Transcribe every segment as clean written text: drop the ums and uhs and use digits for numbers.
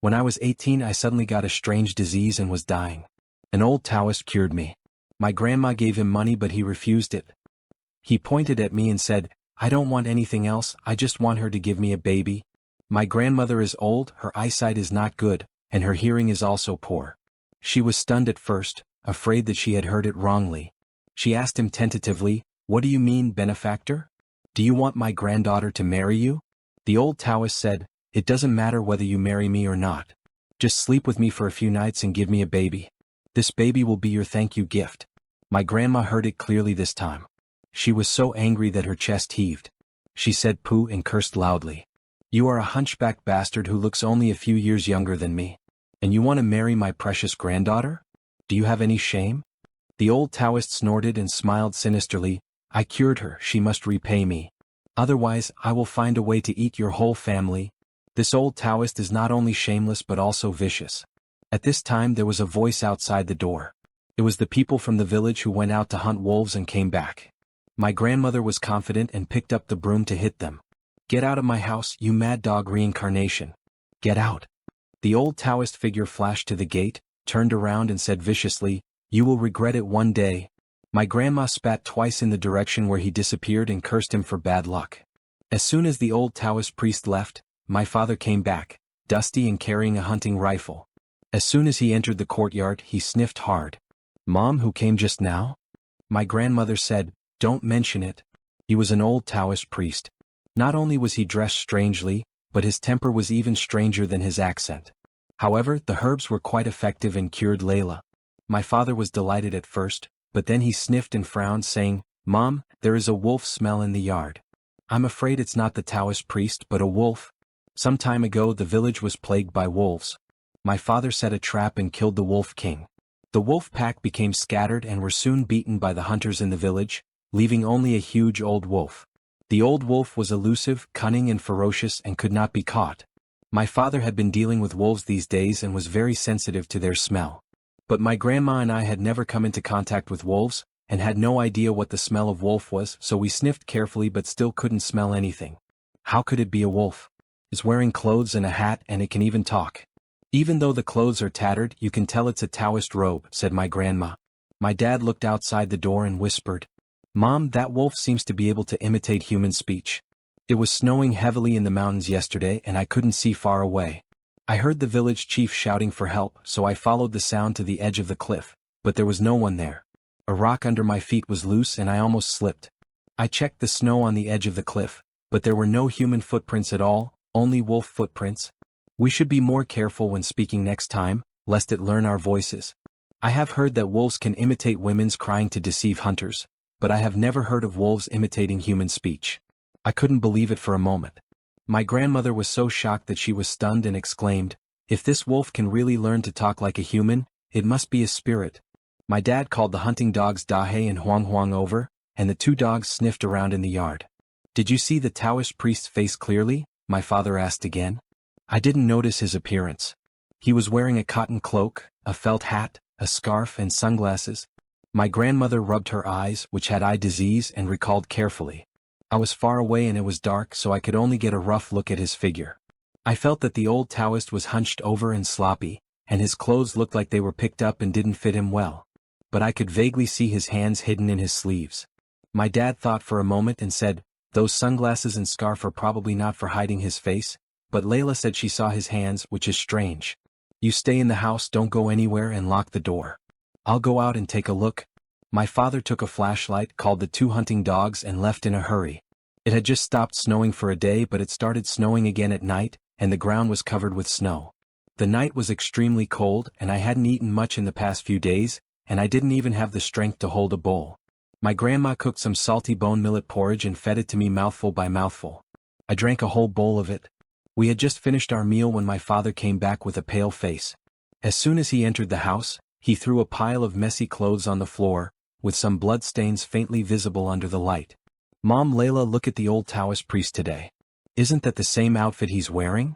When I was 18 I suddenly got a strange disease and was dying. An old Taoist cured me. My grandma gave him money but he refused it. He pointed at me and said, "I don't want anything else, I just want her to give me a baby." My grandmother is old, her eyesight is not good, and her hearing is also poor. She was stunned at first, afraid that she had heard it wrongly. She asked him tentatively, "What do you mean, benefactor? Do you want my granddaughter to marry you?" The old Taoist said, "It doesn't matter whether you marry me or not. Just sleep with me for a few nights and give me a baby. This baby will be your thank you gift." My grandma heard it clearly this time. She was so angry that her chest heaved. She said pooh and cursed loudly. "You are a hunchback bastard who looks only a few years younger than me. And you want to marry my precious granddaughter? Do you have any shame?" The old Taoist snorted and smiled sinisterly. "I cured her, she must repay me. Otherwise, I will find a way to eat your whole family." This old Taoist is not only shameless but also vicious. At this time there was a voice outside the door. It was the people from the village who went out to hunt wolves and came back. My grandmother was confident and picked up the broom to hit them. "Get out of my house, you mad dog reincarnation. Get out." The old Taoist figure flashed to the gate, turned around and said viciously, "You will regret it one day." My grandma spat twice in the direction where he disappeared and cursed him for bad luck. As soon as the old Taoist priest left, my father came back, dusty and carrying a hunting rifle. As soon as he entered the courtyard he sniffed hard. "Mom, who came just now?" My grandmother said, "Don't mention it." He was an old Taoist priest. Not only was he dressed strangely, but his temper was even stranger than his accent. However, the herbs were quite effective and cured Layla. My father was delighted at first, but then he sniffed and frowned, saying, "Mom, there is a wolf smell in the yard. I'm afraid it's not the Taoist priest but a wolf." Some time ago the village was plagued by wolves. My father set a trap and killed the wolf king. The wolf pack became scattered and were soon beaten by the hunters in the village, leaving only a huge old wolf. The old wolf was elusive, cunning and ferocious and could not be caught. My father had been dealing with wolves these days and was very sensitive to their smell. But my grandma and I had never come into contact with wolves, and had no idea what the smell of wolf was, so we sniffed carefully but still couldn't smell anything. How could it be a wolf? It's wearing clothes and a hat and it can even talk. "Even though the clothes are tattered, you can tell it's a Taoist robe," said my grandma. My dad looked outside the door and whispered, "Mom, that wolf seems to be able to imitate human speech." It was snowing heavily in the mountains yesterday and I couldn't see far away. I heard the village chief shouting for help, so I followed the sound to the edge of the cliff, but there was no one there. A rock under my feet was loose and I almost slipped. I checked the snow on the edge of the cliff, but there were no human footprints at all, only wolf footprints. We should be more careful when speaking next time, lest it learn our voices. I have heard that wolves can imitate women's crying to deceive hunters, but I have never heard of wolves imitating human speech. I couldn't believe it for a moment. My grandmother was so shocked that she was stunned and exclaimed, "If this wolf can really learn to talk like a human, it must be a spirit." My dad called the hunting dogs Dahe and Huang Huang over, and the two dogs sniffed around in the yard. "Did you see the Taoist priest's face clearly?" my father asked again. I didn't notice his appearance. He was wearing a cotton cloak, a felt hat, a scarf and sunglasses. My grandmother rubbed her eyes, which had eye disease, and recalled carefully. I was far away and it was dark, so I could only get a rough look at his figure. I felt that the old Taoist was hunched over and sloppy, and his clothes looked like they were picked up and didn't fit him well. But I could vaguely see his hands hidden in his sleeves. My dad thought for a moment and said, "Those sunglasses and scarf are probably not for hiding his face," but Layla said she saw his hands, which is strange. "You stay in the house, don't go anywhere, and lock the door. I'll go out and take a look." My father took a flashlight, called the two hunting dogs and left in a hurry. It had just stopped snowing for a day, but it started snowing again at night, and the ground was covered with snow. The night was extremely cold, and I hadn't eaten much in the past few days, and I didn't even have the strength to hold a bowl. My grandma cooked some salty bone millet porridge and fed it to me mouthful by mouthful. I drank a whole bowl of it. We had just finished our meal when my father came back with a pale face. As soon as he entered the house, he threw a pile of messy clothes on the floor, with some blood stains faintly visible under the light. "Mom, Layla, look at the old Taoist priest today. Isn't that the same outfit he's wearing?"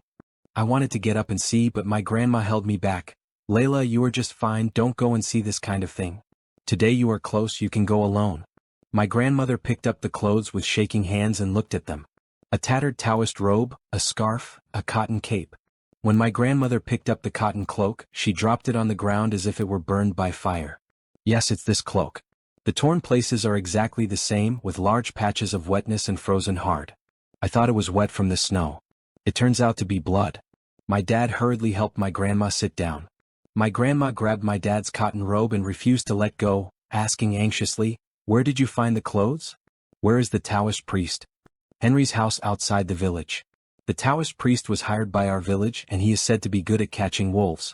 I wanted to get up and see, but my grandma held me back. "Layla, you are just fine, don't go and see this kind of thing. Today you are close, you can go alone." My grandmother picked up the clothes with shaking hands and looked at them. A tattered Taoist robe, a scarf, a cotton cape. When my grandmother picked up the cotton cloak, she dropped it on the ground as if it were burned by fire. Yes, it's this cloak. The torn places are exactly the same, with large patches of wetness and frozen hard. I thought it was wet from the snow. It turns out to be blood. My dad hurriedly helped my grandma sit down. My grandma grabbed my dad's cotton robe and refused to let go, asking anxiously, "Where did you find the clothes?" "Where is the Taoist priest?" "Henry's house outside the village." The Taoist priest was hired by our village and he is said to be good at catching wolves.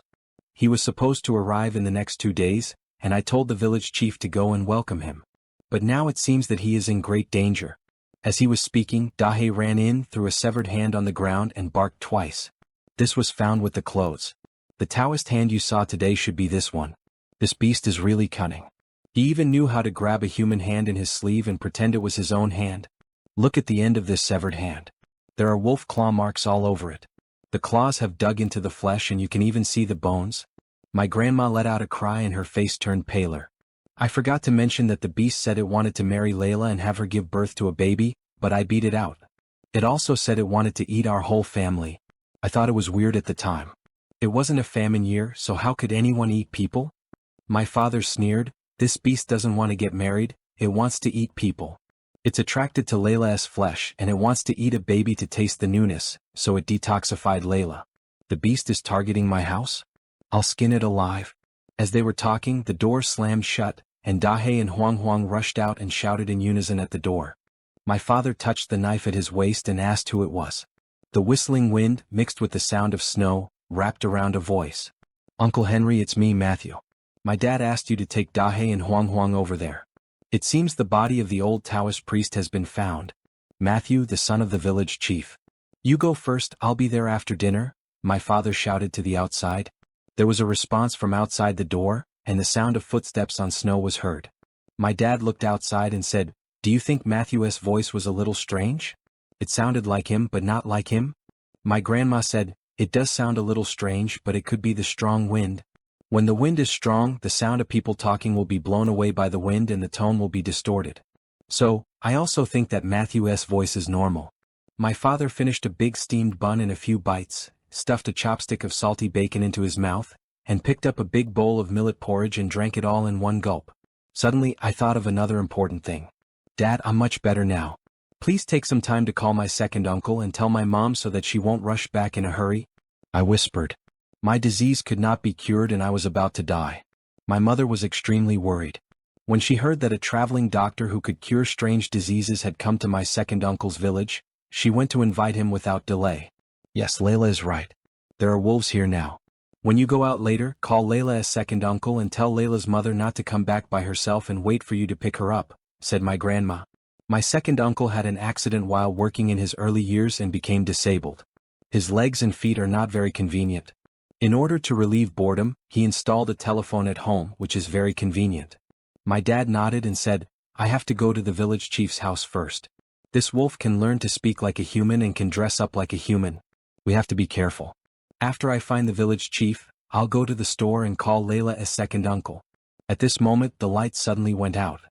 He was supposed to arrive in the next 2 days, and I told the village chief to go and welcome him. But now it seems that he is in great danger. As he was speaking, Dahe ran in, threw a severed hand on the ground and barked twice. This was found with the clothes. The Taoist hand you saw today should be this one. This beast is really cunning. He even knew how to grab a human hand in his sleeve and pretend it was his own hand. Look at the end of this severed hand. There are wolf claw marks all over it. The claws have dug into the flesh and you can even see the bones. My grandma let out a cry and her face turned paler. I forgot to mention that the beast said it wanted to marry Layla and have her give birth to a baby, but I beat it out. It also said it wanted to eat our whole family. I thought it was weird at the time. It wasn't a famine year, so how could anyone eat people? My father sneered, "This beast doesn't want to get married, it wants to eat people. It's attracted to Layla's flesh and it wants to eat a baby to taste the newness, so it detoxified Layla. The beast is targeting my house? I'll skin it alive." As they were talking, the door slammed shut, and Dahe and Huang Huang rushed out and shouted in unison at the door. My father touched the knife at his waist and asked who it was. The whistling wind, mixed with the sound of snow, wrapped around a voice. "Uncle Henry, it's me, Matthew. My dad asked you to take Dahe and Huang Huang over there. It seems the body of the old Taoist priest has been found. Matthew, the son of the village chief. You go first, I'll be there after dinner," my father shouted to the outside. There was a response from outside the door, and the sound of footsteps on snow was heard. My dad looked outside and said, "Do you think Matthew's voice was a little strange? It sounded like him but not like him?" My grandma said, "It does sound a little strange, but it could be the strong wind. When the wind is strong, the sound of people talking will be blown away by the wind and the tone will be distorted. So, I also think that Matthew's voice is normal." My father finished a big steamed bun in a few bites, stuffed a chopstick of salty bacon into his mouth, and picked up a big bowl of millet porridge and drank it all in one gulp. Suddenly, I thought of another important thing. "Dad, I'm much better now. Please take some time to call my second uncle and tell my mom so that she won't rush back in a hurry," I whispered. My disease could not be cured and I was about to die. My mother was extremely worried. When she heard that a traveling doctor who could cure strange diseases had come to my second uncle's village, she went to invite him without delay. "Yes, Layla is right. There are wolves here now. When you go out later, call Layla's second uncle and tell Layla's mother not to come back by herself and wait for you to pick her up," said my grandma. My second uncle had an accident while working in his early years and became disabled. His legs and feet are not very convenient. In order to relieve boredom, he installed a telephone at home, which is very convenient. My dad nodded and said, "I have to go to the village chief's house first. This wolf can learn to speak like a human and can dress up like a human. We have to be careful. After I find the village chief, I'll go to the store and call Layla a second uncle." At this moment the light suddenly went out.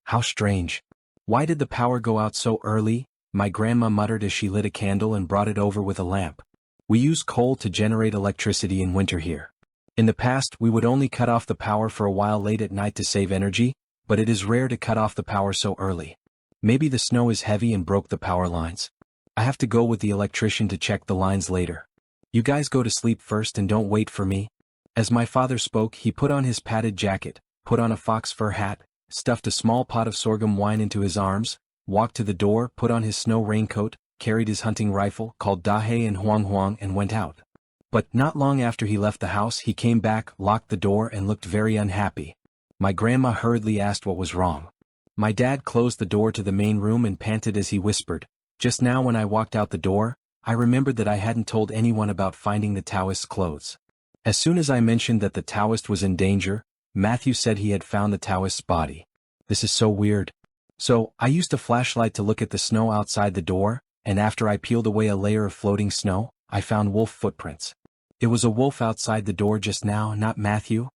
How strange. Why did the power go out so early? My grandma muttered as she lit a candle and brought it over with a lamp. We use coal to generate electricity in winter here. In the past we would only cut off the power for a while late at night to save energy, but it is rare to cut off the power so early. Maybe the snow is heavy and broke the power lines. I have to go with the electrician to check the lines later. You guys go to sleep first and don't wait for me. As my father spoke, he put on his padded jacket, put on a fox fur hat, stuffed a small pot of sorghum wine into his arms, walked to the door, put on his snow raincoat, carried his hunting rifle, called Dahe and Huang Huang and went out. But not long after he left the house he came back, locked the door and looked very unhappy. My grandma hurriedly asked what was wrong. My dad closed the door to the main room and panted as he whispered, "Just now when I walked out the door, I remembered that I hadn't told anyone about finding the Taoist's clothes." As soon as I mentioned that the Taoist was in danger, Matthew said he had found the Taoist's body. This is so weird. So, I used a flashlight to look at the snow outside the door, and after I peeled away a layer of floating snow, I found wolf footprints. It was a wolf outside the door just now, not Matthew.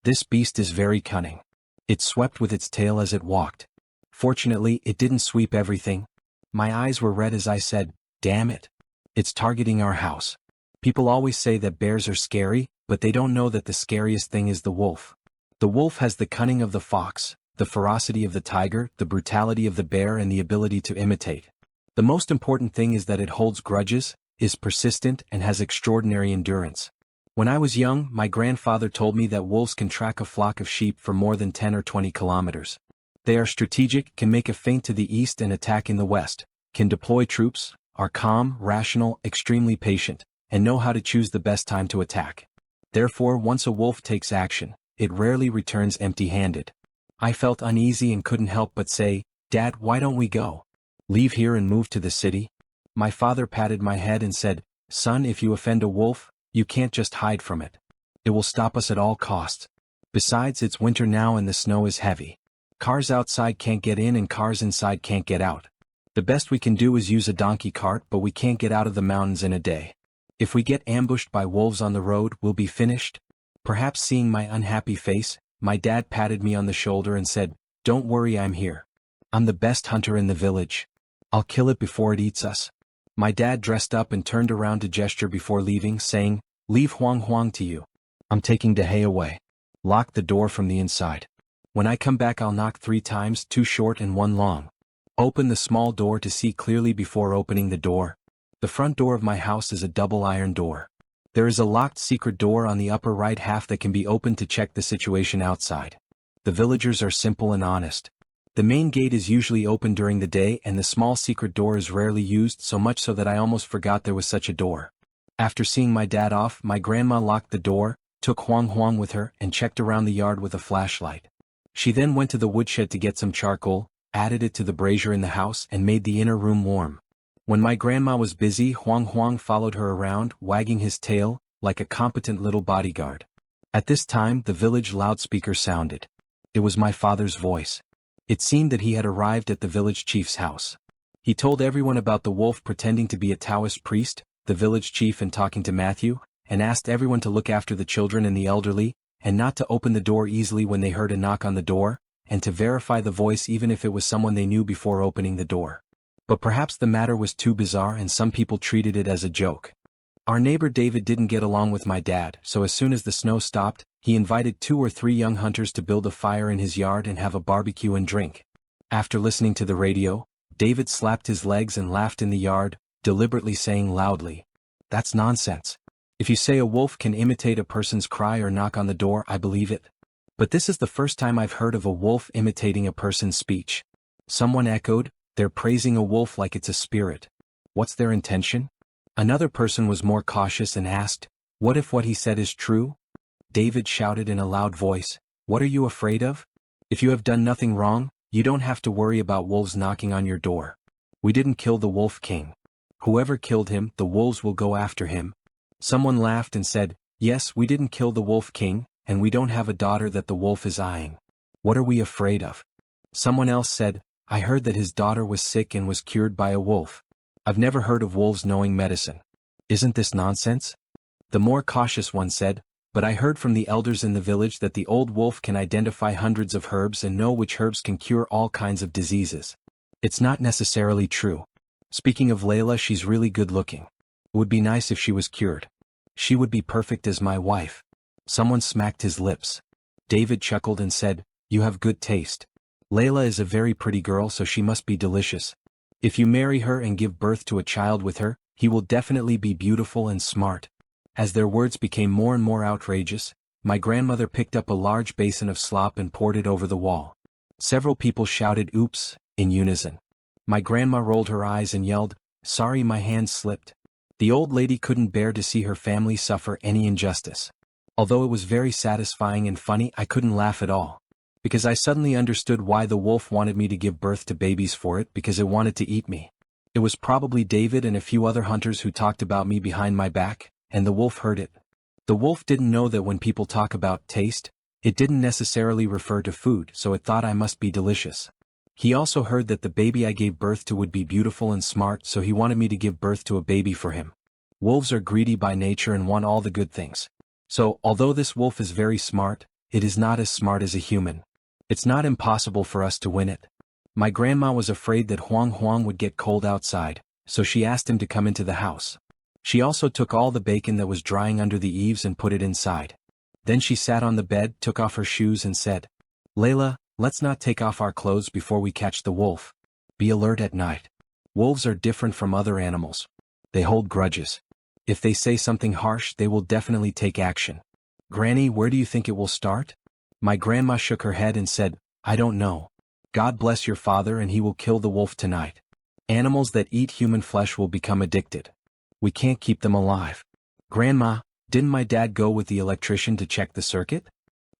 This beast is very cunning. It swept with its tail as it walked. Fortunately, it didn't sweep everything. My eyes were red as I said, "Damn it. It's targeting our house." People always say that bears are scary, but they don't know that the scariest thing is the wolf. The wolf has the cunning of the fox, the ferocity of the tiger, the brutality of the bear, and the ability to imitate. The most important thing is that it holds grudges, is persistent, and has extraordinary endurance. When I was young, my grandfather told me that wolves can track a flock of sheep for more than 10 or 20 kilometers. They are strategic, can make a feint to the east and attack in the west, can deploy troops, are calm, rational, extremely patient, and know how to choose the best time to attack. Therefore, once a wolf takes action, it rarely returns empty-handed. I felt uneasy and couldn't help but say, "Dad, why don't we go? Leave here and move to the city?" My father patted my head and said, "Son, if you offend a wolf, you can't just hide from it. It will stop us at all costs. Besides, it's winter now and the snow is heavy. Cars outside can't get in and cars inside can't get out. The best we can do is use a donkey cart, but we can't get out of the mountains in a day. If we get ambushed by wolves on the road, we'll be finished." Perhaps seeing my unhappy face, my dad patted me on the shoulder and said, "Don't worry, I'm here. I'm the best hunter in the village. I'll kill it before it eats us." My dad dressed up and turned around to gesture before leaving, saying, "Leave Huang Huang to you. I'm taking the hay away. Lock the door from the inside. When I come back I'll knock 3 times, 2 short and 1 long. Open the small door to see clearly before opening the door. The front door of my house is a double iron door. There is a locked secret door on the upper right half that can be opened to check the situation outside. The villagers are simple and honest. The main gate is usually open during the day and the small secret door is rarely used, so much so that I almost forgot there was such a door." After seeing my dad off, my grandma locked the door, took Huang Huang with her, and checked around the yard with a flashlight. She then went to the woodshed to get some charcoal, added it to the brazier in the house, and made the inner room warm. When my grandma was busy, Huang Huang followed her around, wagging his tail, like a competent little bodyguard. At this time, the village loudspeaker sounded. It was my father's voice. It seemed that he had arrived at the village chief's house. He told everyone about the wolf pretending to be a Taoist priest, the village chief and talking to Matthew, and asked everyone to look after the children and the elderly, and not to open the door easily when they heard a knock on the door, and to verify the voice even if it was someone they knew before opening the door. But perhaps the matter was too bizarre and some people treated it as a joke. Our neighbor David didn't get along with my dad, so as soon as the snow stopped, he invited 2 or 3 young hunters to build a fire in his yard and have a barbecue and drink. After listening to the radio, David slapped his legs and laughed in the yard, deliberately saying loudly, "That's nonsense. If you say a wolf can imitate a person's cry or knock on the door, I believe it. But this is the first time I've heard of a wolf imitating a person's speech." Someone echoed, "They're praising a wolf like it's a spirit. What's their intention?" Another person was more cautious and asked, "What if what he said is true?" David shouted in a loud voice, "What are you afraid of? If you have done nothing wrong, you don't have to worry about wolves knocking on your door. We didn't kill the Wolf King. Whoever killed him, the wolves will go after him." Someone laughed and said, "Yes, we didn't kill the Wolf King, and we don't have a daughter that the wolf is eyeing. What are we afraid of?" Someone else said, "I heard that his daughter was sick and was cured by a wolf. I've never heard of wolves knowing medicine. Isn't this nonsense?" The more cautious one said, "But I heard from the elders in the village that the old wolf can identify hundreds of herbs and know which herbs can cure all kinds of diseases. It's not necessarily true. Speaking of Layla, she's really good looking. It would be nice if she was cured. She would be perfect as my wife." Someone smacked his lips. David chuckled and said, "You have good taste. Layla is a very pretty girl, so she must be delicious. If you marry her and give birth to a child with her, he will definitely be beautiful and smart." As their words became more and more outrageous, my grandmother picked up a large basin of slop and poured it over the wall. Several people shouted "Oops" in unison. My grandma rolled her eyes and yelled, "Sorry, my hand slipped." The old lady couldn't bear to see her family suffer any injustice. Although it was very satisfying and funny, I couldn't laugh at all. Because I suddenly understood why the wolf wanted me to give birth to babies for it, because it wanted to eat me. It was probably David and a few other hunters who talked about me behind my back, and the wolf heard it. The wolf didn't know that when people talk about taste, it didn't necessarily refer to food, so it thought I must be delicious. He also heard that the baby I gave birth to would be beautiful and smart, so he wanted me to give birth to a baby for him. Wolves are greedy by nature and want all the good things. So, although this wolf is very smart, it is not as smart as a human. It's not impossible for us to win it. My grandma was afraid that Huang Huang would get cold outside, so she asked him to come into the house. She also took all the bacon that was drying under the eaves and put it inside. Then she sat on the bed, took off her shoes and said, "Layla, let's not take off our clothes before we catch the wolf. Be alert at night. Wolves are different from other animals. They hold grudges. If they say something harsh, they will definitely take action. Granny, where do you think it will start?" My grandma shook her head and said, "I don't know. God bless your father and he will kill the wolf tonight. Animals that eat human flesh will become addicted. We can't keep them alive." "Grandma, didn't my dad go with the electrician to check the circuit?"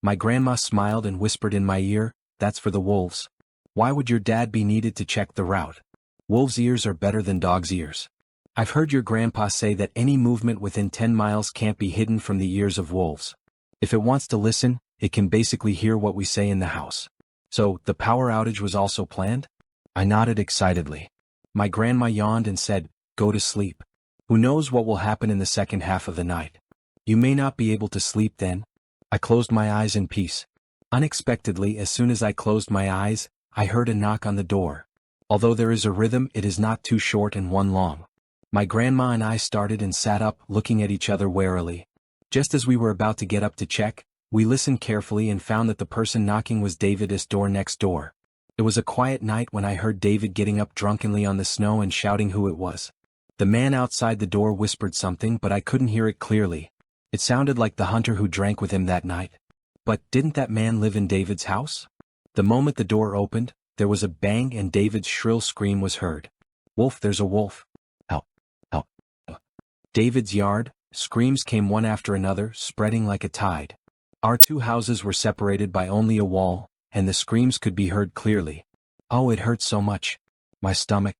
My grandma smiled and whispered in my ear, "That's for the wolves. Why would your dad be needed to check the route? Wolves' ears are better than dogs' ears. I've heard your grandpa say that any movement within 10 miles can't be hidden from the ears of wolves. If it wants to listen, it can basically hear what we say in the house." "So, the power outage was also planned?" I nodded excitedly. My grandma yawned and said, "Go to sleep. Who knows what will happen in the second half of the night? You may not be able to sleep then." I closed my eyes in peace. Unexpectedly, as soon as I closed my eyes, I heard a knock on the door. Although there is a rhythm, it is not too short and one long. My grandma and I started and sat up, looking at each other warily. Just as we were about to get up to check, we listened carefully and found that the person knocking was David's door next door. It was a quiet night when I heard David getting up drunkenly on the snow and shouting who it was. The man outside the door whispered something, but I couldn't hear it clearly. It sounded like the hunter who drank with him that night. But didn't that man live in David's house? The moment the door opened, there was a bang and David's shrill scream was heard. "Wolf, there's a wolf. Help, help." David's yard, screams came one after another, spreading like a tide. Our two houses were separated by only a wall, and the screams could be heard clearly. "Oh, it hurts so much. My stomach.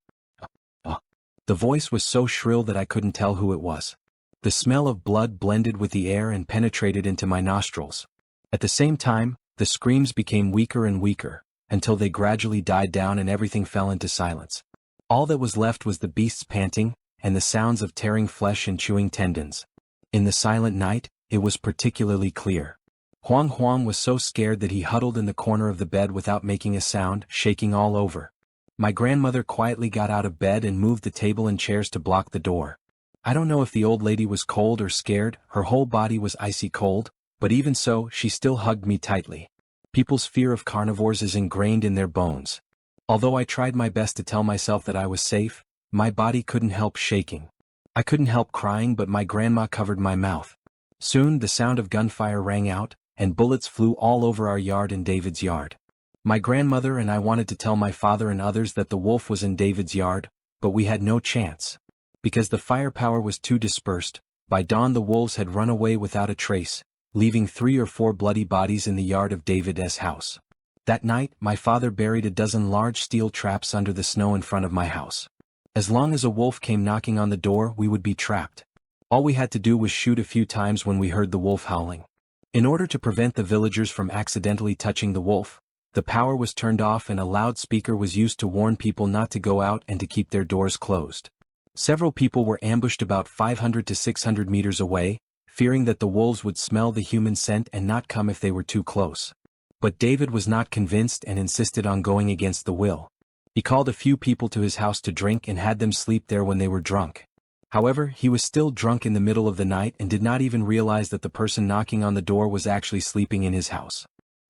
Oh." The voice was so shrill that I couldn't tell who it was. The smell of blood blended with the air and penetrated into my nostrils. At the same time, the screams became weaker and weaker, until they gradually died down and everything fell into silence. All that was left was the beast's panting, and the sounds of tearing flesh and chewing tendons. In the silent night, it was particularly clear. Huang Huang was so scared that he huddled in the corner of the bed without making a sound, shaking all over. My grandmother quietly got out of bed and moved the table and chairs to block the door. I don't know if the old lady was cold or scared, her whole body was icy cold, but even so, she still hugged me tightly. People's fear of carnivores is ingrained in their bones. Although I tried my best to tell myself that I was safe, my body couldn't help shaking. I couldn't help crying, but my grandma covered my mouth. Soon the sound of gunfire rang out, and bullets flew all over our yard and David's yard. My grandmother and I wanted to tell my father and others that the wolf was in David's yard, but we had no chance. Because the firepower was too dispersed, by dawn the wolves had run away without a trace, leaving 3 or 4 bloody bodies in the yard of David's house. That night, my father buried a dozen large steel traps under the snow in front of my house. As long as a wolf came knocking on the door, we would be trapped. All we had to do was shoot a few times when we heard the wolf howling. In order to prevent the villagers from accidentally touching the wolf, the power was turned off and a loudspeaker was used to warn people not to go out and to keep their doors closed. Several people were ambushed about 500 to 600 meters away, fearing that the wolves would smell the human scent and not come if they were too close. But David was not convinced and insisted on going against the will. He called a few people to his house to drink and had them sleep there when they were drunk. However, he was still drunk in the middle of the night and did not even realize that the person knocking on the door was actually sleeping in his house.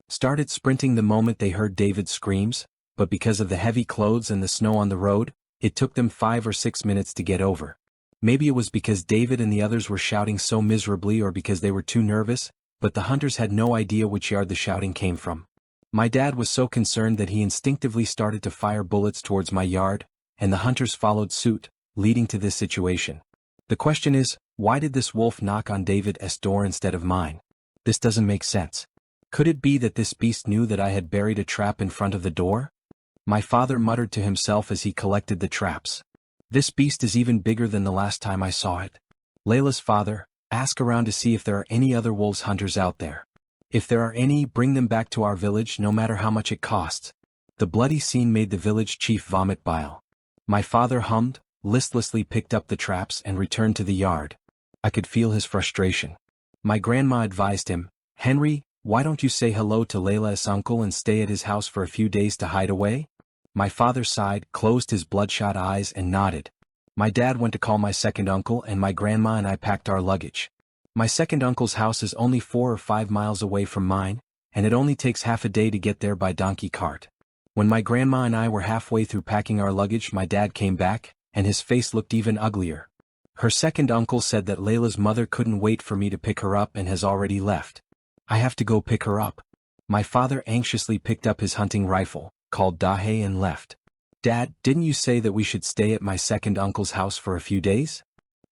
Started sprinting the moment they heard David's screams, but because of the heavy clothes and the snow on the road, it took them 5 or 6 minutes to get over. Maybe it was because David and the others were shouting so miserably or because they were too nervous, but the hunters had no idea which yard the shouting came from. My dad was so concerned that he instinctively started to fire bullets towards my yard, and the hunters followed suit, leading to this situation. The question is, why did this wolf knock on David's door instead of mine? This doesn't make sense. Could it be that this beast knew that I had buried a trap in front of the door? My father muttered to himself as he collected the traps. This beast is even bigger than the last time I saw it. Layla's father, ask around to see if there are any other wolves hunters out there. If there are any, bring them back to our village no matter how much it costs. The bloody scene made the village chief vomit bile. My father hummed, listlessly picked up the traps and returned to the yard. I could feel his frustration. My grandma advised him, "Henry, why don't you say hello to Layla's uncle and stay at his house for a few days to hide away?" My father sighed, closed his bloodshot eyes and nodded. My dad went to call my second uncle and my grandma and I packed our luggage. My second uncle's house is only 4 or 5 miles away from mine, and it only takes half a day to get there by donkey cart. When my grandma and I were halfway through packing our luggage, my dad came back, and his face looked even uglier. Her second uncle said that Layla's mother couldn't wait for me to pick her up and has already left. I have to go pick her up. My father anxiously picked up his hunting rifle, called Dahe, and left. Dad, didn't you say that we should stay at my second uncle's house for a few days?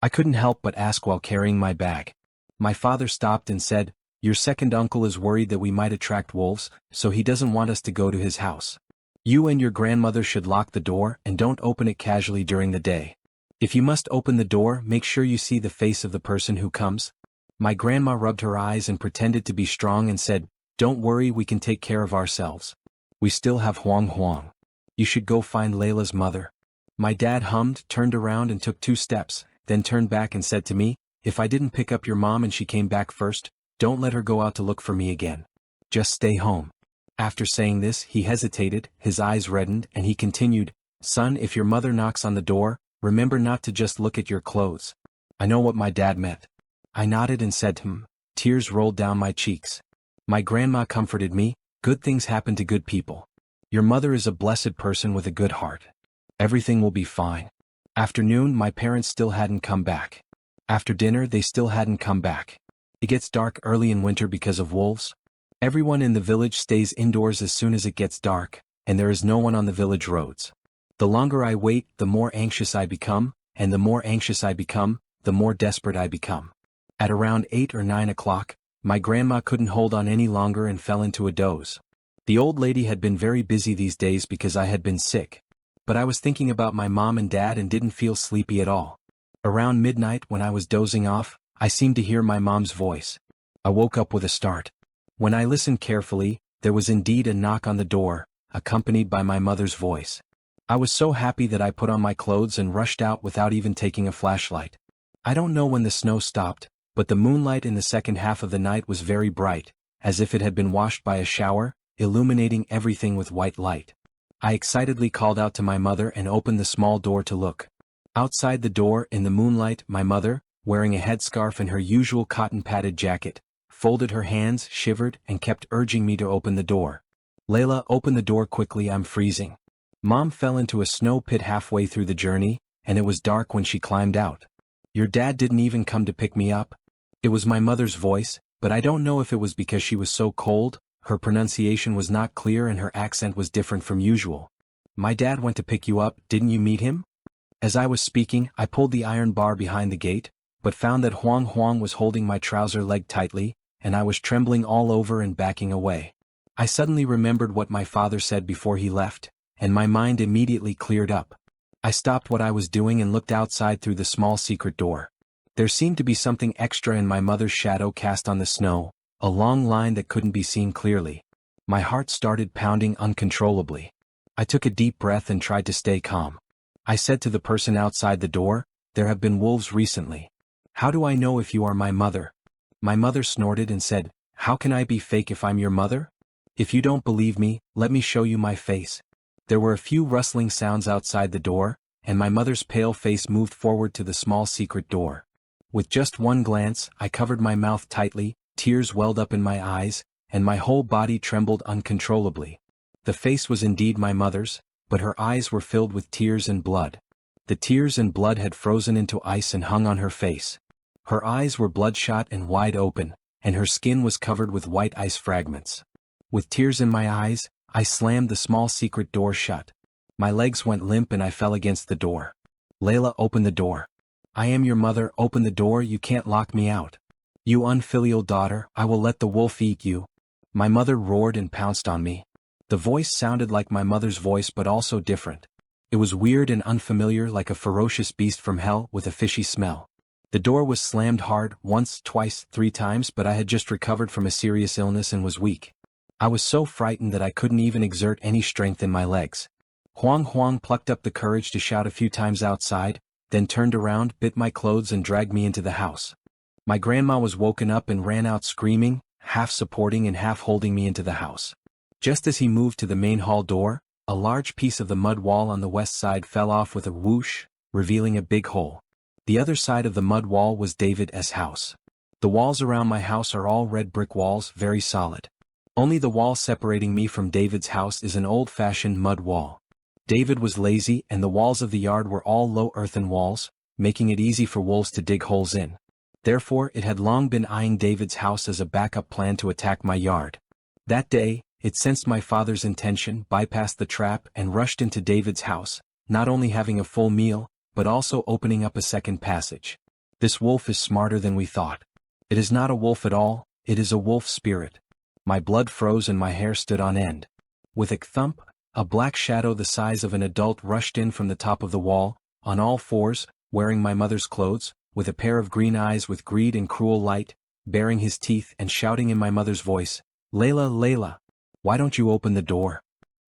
I couldn't help but ask while carrying my bag. My father stopped and said, your second uncle is worried that we might attract wolves, so he doesn't want us to go to his house. You and your grandmother should lock the door and don't open it casually during the day. If you must open the door, make sure you see the face of the person who comes. My grandma rubbed her eyes and pretended to be strong and said, don't worry, we can take care of ourselves. We still have Huang Huang. You should go find Layla's mother. My dad hummed, turned around and took 2 steps, then turned back and said to me, if I didn't pick up your mom and she came back first, don't let her go out to look for me again. Just stay home. After saying this, he hesitated, his eyes reddened, and he continued, son, if your mother knocks on the door, remember not to just look at your clothes. I know what my dad meant. I nodded and said, Tears rolled down my cheeks. My grandma comforted me, good things happen to good people. Your mother is a blessed person with a good heart. Everything will be fine. After noon, my parents still hadn't come back. After dinner, they still hadn't come back. It gets dark early in winter because of wolves. Everyone in the village stays indoors as soon as it gets dark, and there is no one on the village roads. The longer I wait, the more anxious I become, and the more anxious I become, the more desperate I become. At around 8 or 9 o'clock, my grandma couldn't hold on any longer and fell into a doze. The old lady had been very busy these days because I had been sick. But I was thinking about my mom and dad and didn't feel sleepy at all. Around midnight, when I was dozing off, I seemed to hear my mom's voice. I woke up with a start. When I listened carefully, there was indeed a knock on the door, accompanied by my mother's voice. I was so happy that I put on my clothes and rushed out without even taking a flashlight. I don't know when the snow stopped, but the moonlight in the second half of the night was very bright, as if it had been washed by a shower, illuminating everything with white light. I excitedly called out to my mother and opened the small door to look. Outside the door, in the moonlight, my mother, wearing a headscarf and her usual cotton-padded jacket, folded her hands, shivered, and kept urging me to open the door. Layla, open the door quickly, I'm freezing. Mom fell into a snow pit halfway through the journey, and it was dark when she climbed out. Your dad didn't even come to pick me up. It was my mother's voice, but I don't know if it was because she was so cold, her pronunciation was not clear and her accent was different from usual. My dad went to pick you up, didn't you meet him? As I was speaking, I pulled the iron bar behind the gate, but found that Huang Huang was holding my trouser leg tightly, and I was trembling all over and backing away. I suddenly remembered what my father said before he left, and my mind immediately cleared up. I stopped what I was doing and looked outside through the small secret door. There seemed to be something extra in my mother's shadow cast on the snow, a long line that couldn't be seen clearly. My heart started pounding uncontrollably. I took a deep breath and tried to stay calm. I said to the person outside the door, there have been wolves recently. How do I know if you are my mother? My mother snorted and said, how can I be fake if I'm your mother? If you don't believe me, let me show you my face. There were a few rustling sounds outside the door, and my mother's pale face moved forward to the small secret door. With just one glance, I covered my mouth tightly, tears welled up in my eyes, and my whole body trembled uncontrollably. The face was indeed my mother's, but her eyes were filled with tears and blood. The tears and blood had frozen into ice and hung on her face. Her eyes were bloodshot and wide open, and her skin was covered with white ice fragments. With tears in my eyes, I slammed the small secret door shut. My legs went limp and I fell against the door. Layla, open the door. I am your mother, open the door, you can't lock me out. You unfilial daughter, I will let the wolf eat you. My mother roared and pounced on me. The voice sounded like my mother's voice but also different. It was weird and unfamiliar, like a ferocious beast from hell with a fishy smell. The door was slammed hard, once, twice, 3 times, but I had just recovered from a serious illness and was weak. I was so frightened that I couldn't even exert any strength in my legs. Huang Huang plucked up the courage to shout a few times outside, then turned around, bit my clothes and dragged me into the house. My grandma was woken up and ran out screaming, half supporting and half holding me into the house. Just as he moved to the main hall door, a large piece of the mud wall on the west side fell off with a whoosh, revealing a big hole. The other side of the mud wall was David's house. The walls around my house are all red brick walls, very solid. Only the wall separating me from David's house is an old-fashioned mud wall. David was lazy and the walls of the yard were all low earthen walls, making it easy for wolves to dig holes in. Therefore, it had long been eyeing David's house as a backup plan to attack my yard. That day, it sensed my father's intention, bypassed the trap and rushed into David's house, not only having a full meal, but also opening up a second passage. This wolf is smarter than we thought. It is not a wolf at all, it is a wolf spirit. My blood froze and my hair stood on end. With a thump, a black shadow the size of an adult rushed in from the top of the wall, on all fours, wearing my mother's clothes, with a pair of green eyes with greed and cruel light, baring his teeth and shouting in my mother's voice, "Layla, Layla, why don't you open the door?"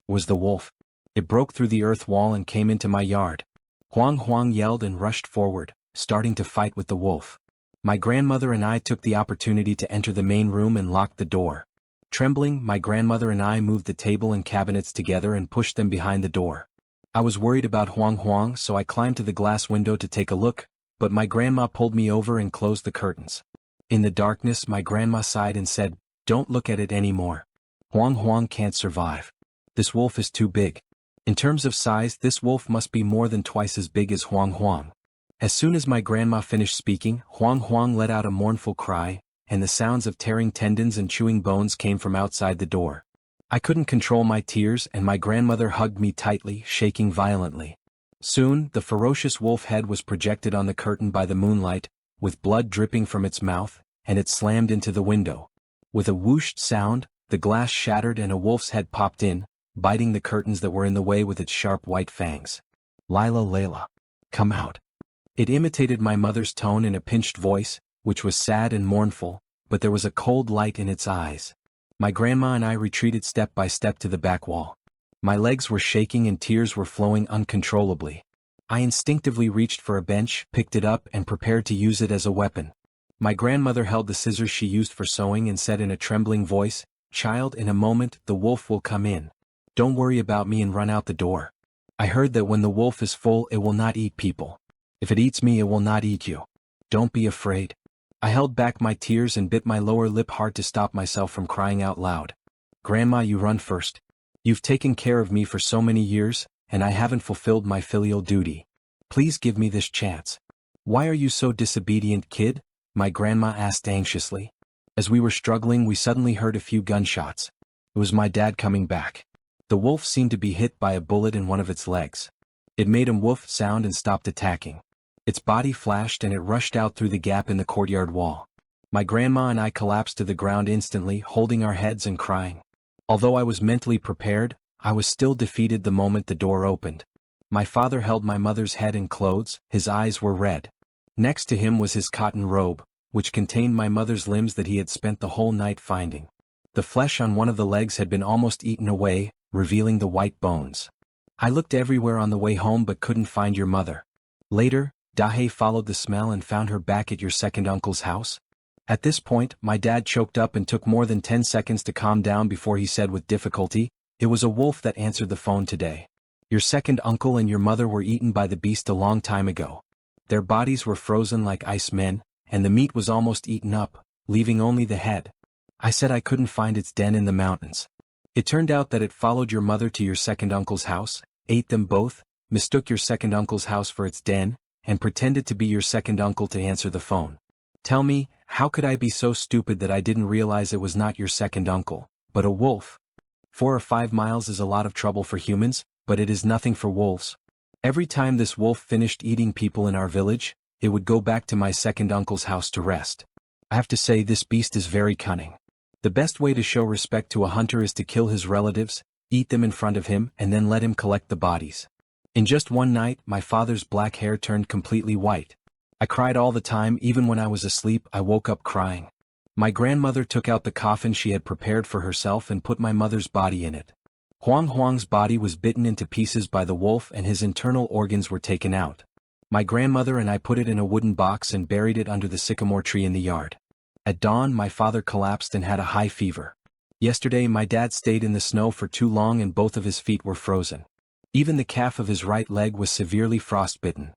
Was the wolf. It broke through the earth wall and came into my yard. Huang Huang yelled and rushed forward, starting to fight with the wolf. My grandmother and I took the opportunity to enter the main room and locked the door. Trembling, my grandmother and I moved the table and cabinets together and pushed them behind the door. I was worried about Huang Huang, so I climbed to the glass window to take a look, but my grandma pulled me over and closed the curtains. In the darkness, my grandma sighed and said, "Don't look at it anymore. Huang Huang can't survive. This wolf is too big. In terms of size, this wolf must be more than twice as big as Huang Huang." As soon as my grandma finished speaking, Huang Huang let out a mournful cry, and the sounds of tearing tendons and chewing bones came from outside the door. I couldn't control my tears and my grandmother hugged me tightly, shaking violently. Soon, the ferocious wolf head was projected on the curtain by the moonlight, with blood dripping from its mouth, and it slammed into the window. With a whooshed sound, the glass shattered and a wolf's head popped in, biting the curtains that were in the way with its sharp white fangs. "Lila, Layla, come out." It imitated my mother's tone in a pinched voice, which was sad and mournful, but there was a cold light in its eyes. My grandma and I retreated step by step to the back wall. My legs were shaking and tears were flowing uncontrollably. I instinctively reached for a bench, picked it up and prepared to use it as a weapon. My grandmother held the scissors she used for sewing and said in a trembling voice, "Child, in a moment the wolf will come in. Don't worry about me and run out the door. I heard that when the wolf is full it will not eat people. If it eats me it will not eat you. Don't be afraid." I held back my tears and bit my lower lip hard to stop myself from crying out loud. "Grandma, you run first. You've taken care of me for so many years, and I haven't fulfilled my filial duty. Please give me this chance." "Why are you so disobedient, kid?" my grandma asked anxiously. As we were struggling, we suddenly heard a few gunshots. It was my dad coming back. The wolf seemed to be hit by a bullet in one of its legs. It made a woof sound and stopped attacking. Its body flashed and it rushed out through the gap in the courtyard wall. My grandma and I collapsed to the ground instantly, holding our heads and crying. Although I was mentally prepared, I was still defeated the moment the door opened. My father held my mother's head and clothes, his eyes were red. Next to him was his cotton robe, which contained my mother's limbs that he had spent the whole night finding. The flesh on one of the legs had been almost eaten away, revealing the white bones. "I looked everywhere on the way home but couldn't find your mother. Later, Dahe followed the smell and found her back at your second uncle's house." At this point, my dad choked up and took more than 10 seconds to calm down before he said with difficulty, "It was a wolf that answered the phone today. Your second uncle and your mother were eaten by the beast a long time ago. Their bodies were frozen like ice men, and the meat was almost eaten up, leaving only the head. I said I couldn't find its den in the mountains. It turned out that it followed your mother to your second uncle's house, ate them both, mistook your second uncle's house for its den, and pretended to be your second uncle to answer the phone. Tell me, how could I be so stupid that I didn't realize it was not your second uncle, but a wolf? 4 or 5 miles is a lot of trouble for humans, but it is nothing for wolves. Every time this wolf finished eating people in our village, it would go back to my second uncle's house to rest. I have to say this beast is very cunning. The best way to show respect to a hunter is to kill his relatives, eat them in front of him and then let him collect the bodies. In just one night, my father's black hair turned completely white. I cried all the time. Even when I was asleep, I woke up crying. My grandmother took out the coffin she had prepared for herself and put my mother's body in it. Huang Huang's body was bitten into pieces by the wolf and his internal organs were taken out. My grandmother and I put it in a wooden box and buried it under the sycamore tree in the yard. At dawn, my father collapsed and had a high fever. Yesterday, my dad stayed in the snow for too long and both of his feet were frozen. Even the calf of his right leg was severely frostbitten.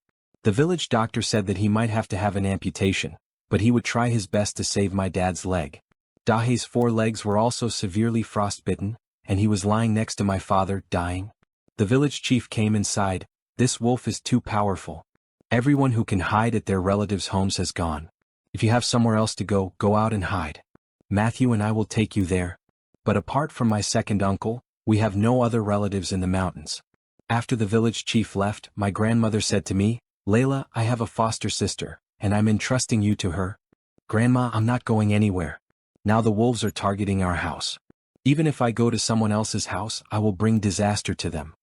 The village doctor said that he might have to have an amputation, but he would try his best to save my dad's leg. Dahe's 4 legs were also severely frostbitten, and he was lying next to my father, dying. The village chief came inside. This wolf is too powerful. Everyone who can hide at their relatives' homes has gone. If you have somewhere else to go, go out and hide. Matthew and I will take you there. But apart from my second uncle, we have no other relatives in the mountains. After the village chief left, my grandmother said to me, Layla, I have a foster sister, and I'm entrusting you to her. Grandma, I'm not going anywhere. Now the wolves are targeting our house. Even if I go to someone else's house, I will bring disaster to them.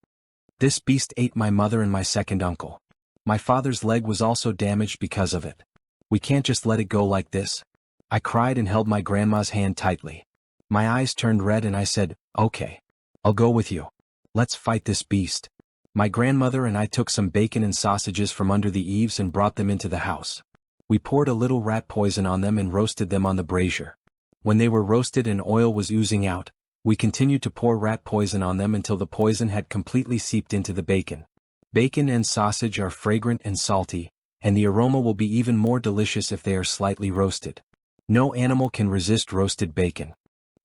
This beast ate my mother and my second uncle. My father's leg was also damaged because of it. We can't just let it go like this. I cried and held my grandma's hand tightly. My eyes turned red and I said, okay. I'll go with you. Let's fight this beast. My grandmother and I took some bacon and sausages from under the eaves and brought them into the house. We poured a little rat poison on them and roasted them on the brazier. When they were roasted and oil was oozing out, we continued to pour rat poison on them until the poison had completely seeped into the bacon. Bacon and sausage are fragrant and salty, and the aroma will be even more delicious if they are slightly roasted. No animal can resist roasted bacon.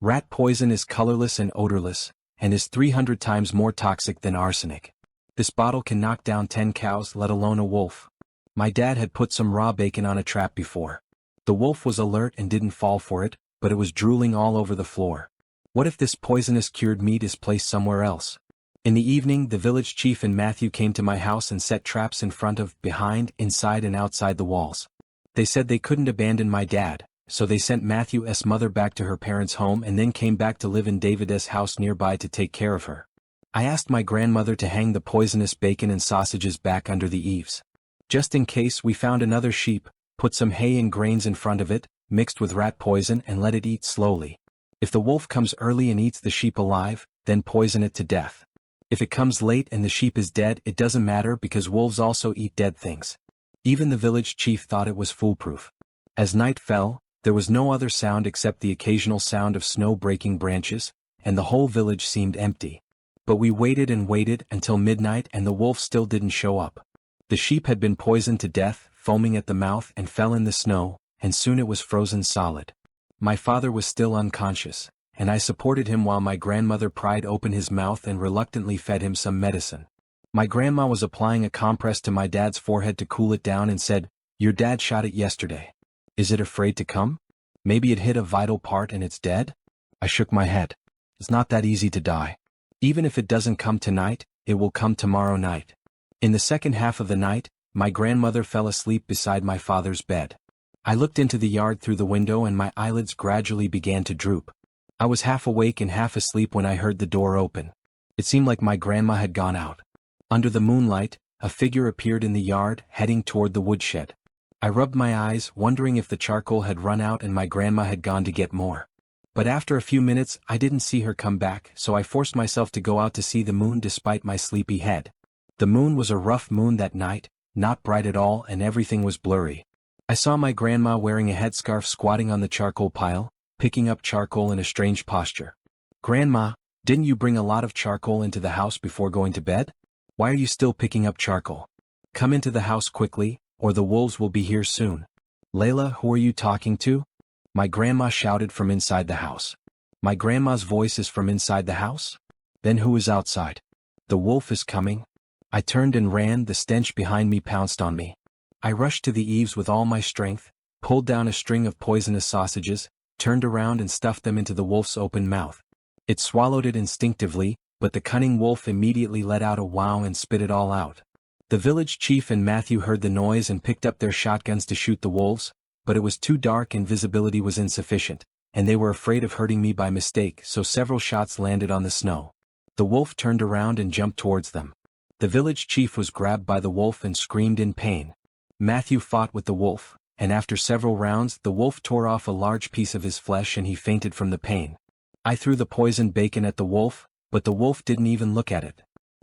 Rat poison is colorless and odorless, and is 300 times more toxic than arsenic. This bottle can knock down 10 cows, let alone a wolf. My dad had put some raw bacon on a trap before. The wolf was alert and didn't fall for it, but it was drooling all over the floor. What if this poisonous cured meat is placed somewhere else? In the evening, the village chief and Matthew came to my house and set traps in front of, behind, inside and outside the walls. They said they couldn't abandon my dad, so they sent Matthew's mother back to her parents' home and then came back to live in David's house nearby to take care of her. I asked my grandmother to hang the poisonous bacon and sausages back under the eaves. Just in case we found another sheep, put some hay and grains in front of it, mixed with rat poison and let it eat slowly. If the wolf comes early and eats the sheep alive, then poison it to death. If it comes late and the sheep is dead, it doesn't matter because wolves also eat dead things. Even the village chief thought it was foolproof. As night fell, there was no other sound except the occasional sound of snow breaking branches, and the whole village seemed empty. But we waited and waited until midnight and the wolf still didn't show up. The sheep had been poisoned to death, foaming at the mouth and fell in the snow, and soon it was frozen solid. My father was still unconscious, and I supported him while my grandmother pried open his mouth and reluctantly fed him some medicine. My grandma was applying a compress to my dad's forehead to cool it down and said, "Your dad shot it yesterday. Is it afraid to come? Maybe it hit a vital part and it's dead?" I shook my head. It's not that easy to die. Even if it doesn't come tonight, it will come tomorrow night. In the second half of the night, my grandmother fell asleep beside my father's bed. I looked into the yard through the window and my eyelids gradually began to droop. I was half awake and half asleep when I heard the door open. It seemed like my grandma had gone out. Under the moonlight, a figure appeared in the yard, heading toward the woodshed. I rubbed my eyes, wondering if the charcoal had run out and my grandma had gone to get more. But after a few minutes, I didn't see her come back, so I forced myself to go out to see the moon despite my sleepy head. The moon was a rough moon that night, not bright at all, and everything was blurry. I saw my grandma wearing a headscarf squatting on the charcoal pile, picking up charcoal in a strange posture. "Grandma, didn't you bring a lot of charcoal into the house before going to bed? Why are you still picking up charcoal? Come into the house quickly, or the wolves will be here soon." "Layla, who are you talking to?" My grandma shouted from inside the house. My grandma's voice is from inside the house? Then who is outside? The wolf is coming. I turned and ran, the stench behind me pounced on me. I rushed to the eaves with all my strength, pulled down a string of poisonous sausages, turned around and stuffed them into the wolf's open mouth. It swallowed it instinctively, but the cunning wolf immediately let out a wow and spit it all out. The village chief and Matthew heard the noise and picked up their shotguns to shoot the wolves, but it was too dark and visibility was insufficient, and they were afraid of hurting me by mistake, so several shots landed on the snow. The wolf turned around and jumped towards them. The village chief was grabbed by the wolf and screamed in pain. Matthew fought with the wolf, and after several rounds the wolf tore off a large piece of his flesh and he fainted from the pain. I threw the poisoned bacon at the wolf, but the wolf didn't even look at it.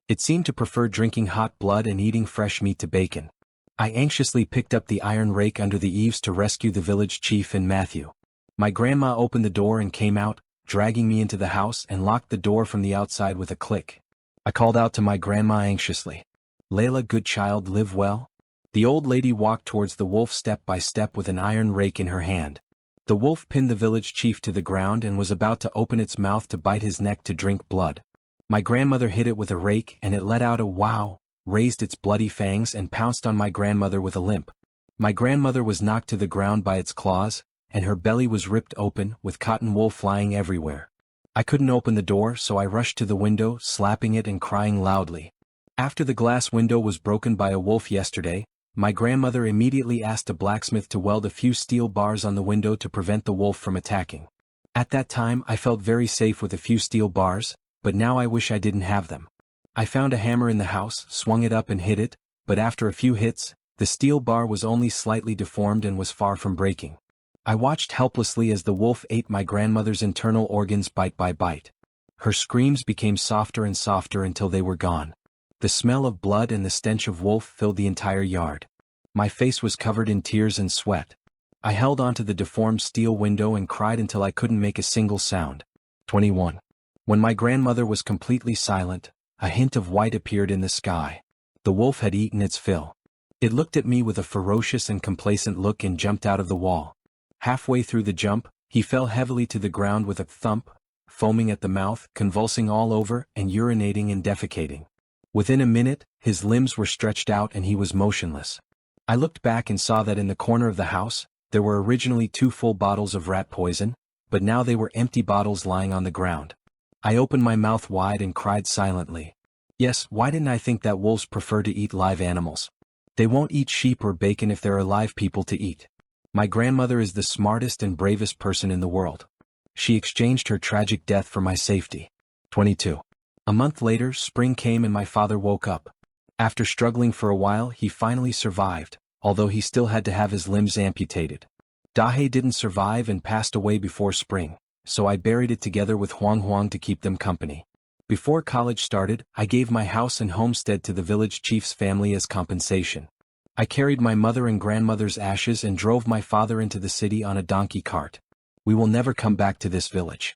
It seemed to prefer drinking hot blood and eating fresh meat to bacon. I anxiously picked up the iron rake under the eaves to rescue the village chief and Matthew. My grandma opened the door and came out, dragging me into the house and locked the door from the outside with a click. I called out to my grandma anxiously, "Layla, good child, live well?" The old lady walked towards the wolf step by step with an iron rake in her hand. The wolf pinned the village chief to the ground and was about to open its mouth to bite his neck to drink blood. My grandmother hit it with a rake and it let out a wow, raised its bloody fangs and pounced on my grandmother with a limp. My grandmother was knocked to the ground by its claws, and her belly was ripped open with cotton wool flying everywhere. I couldn't open the door, so I rushed to the window, slapping it and crying loudly. After the glass window was broken by a wolf yesterday, my grandmother immediately asked a blacksmith to weld a few steel bars on the window to prevent the wolf from attacking. At that time I felt very safe with a few steel bars, but now I wish I didn't have them. I found a hammer in the house, swung it up and hit it, but after a few hits, the steel bar was only slightly deformed and was far from breaking. I watched helplessly as the wolf ate my grandmother's internal organs bite by bite. Her screams became softer and softer until they were gone. The smell of blood and the stench of wolf filled the entire yard. My face was covered in tears and sweat. I held onto the deformed steel window and cried until I couldn't make a single sound. 21. When my grandmother was completely silent, a hint of white appeared in the sky. The wolf had eaten its fill. It looked at me with a ferocious and complacent look and jumped out of the wall. Halfway through the jump, he fell heavily to the ground with a thump, foaming at the mouth, convulsing all over, and urinating and defecating. Within a minute, his limbs were stretched out and he was motionless. I looked back and saw that in the corner of the house, there were originally 2 full bottles of rat poison, but now they were empty bottles lying on the ground. I opened my mouth wide and cried silently. Yes, why didn't I think that wolves prefer to eat live animals? They won't eat sheep or bacon if there are live people to eat. My grandmother is the smartest and bravest person in the world. She exchanged her tragic death for my safety. 22. A month later, spring came and my father woke up. After struggling for a while, he finally survived, although he still had to have his limbs amputated. Dahe didn't survive and passed away before spring, so I buried it together with Huang Huang to keep them company. Before college started, I gave my house and homestead to the village chief's family as compensation. I carried my mother and grandmother's ashes and drove my father into the city on a donkey cart. We will never come back to this village.